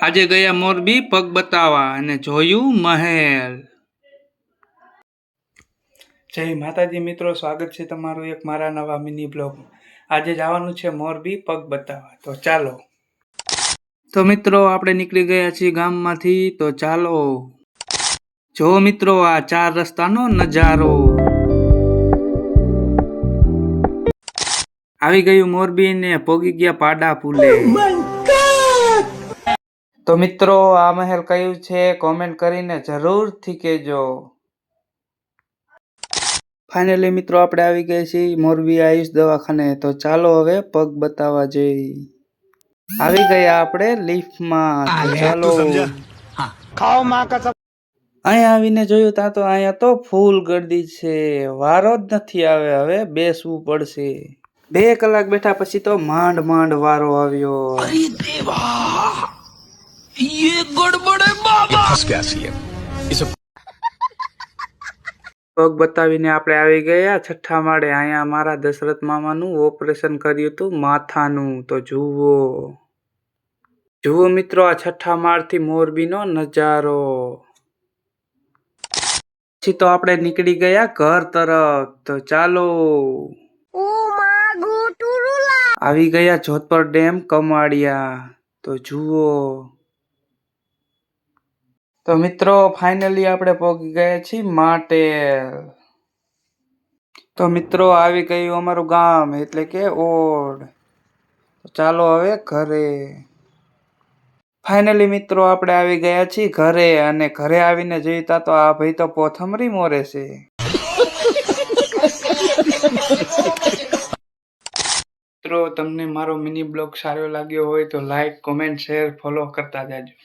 આજે ગયા મોરબી પગ બતાવવા અને જોયું મહેલ. જય માતાજી મિત્રો, સ્વાગત છે તમારું એક મારા નવા મિની બ્લોગ. આજે જવાનું છે મોરબી પગ બતાવવા, તો ચાલો. તો મિત્રો આપણે નીકળી ગયા છીએ ગામમાંથી, તો ચાલો. જો મિત્રો આ 4 રસ્તાનો નજારો. આવી ગયું મોરબી ને પોગી ગયા પાડા પુલે. તો મિત્રો આ મહેલ કયું છે કોમેન્ટ કરીને જરૂરથી કહેજો. ફાઇનલી મિત્રો આપણે આવી ગયા છીએ મોરબી આયુષ દવાખાને, તો ચાલો હવે પગ બતાવવા જઈ. આવી ગયા આપણે લિફ્ટમાં, તો ચાલો. અહીંયા આવીને જોયું તા તો અહીંયા તો ફૂલ ગર્દી છે, વારો જ નથી આવે. હવે બેસવું પડશે. 2 કલાક બેઠા પછી તો માંડ માંડ વારો આવ્યો. પગ બતાવીને આપણે આવી ગયા 6ઠ્ઠા માળે. અહીંયા મારા દશરથ મામાનું ઓપરેશન કર્યું હતું માથાનું, તો જુઓ મિત્રો આ 6ઠ્ઠા માળથી મોરબીનો નજારો. પછી તો આપણે નીકળી ગયા ઘર તરફ, તો ચાલો. આવી ગયા જોધપર ડેમ કમાડિયા, તો જુઓ. તો મિત્રો ફાઇનલી આપણે પહોંચી ગયા છીએ માટેલ. તો મિત્રો આવી ગયું અમારું ગામ, એટલે કે ઓડ. ચાલો હવે ઘરે. ફાઇનલી મિત્રો આપણે આવી ગયા છીએ ઘરે, અને ઘરે આવીને જોઈતા તો આ ભાઈ તો પોથમરી મોરે છે. મિત્રો તમને મારો મિની બ્લોગ સારો લાગ્યો હોય તો લાઈક, કોમેન્ટ, શેર, ફોલો કરતા જાજો.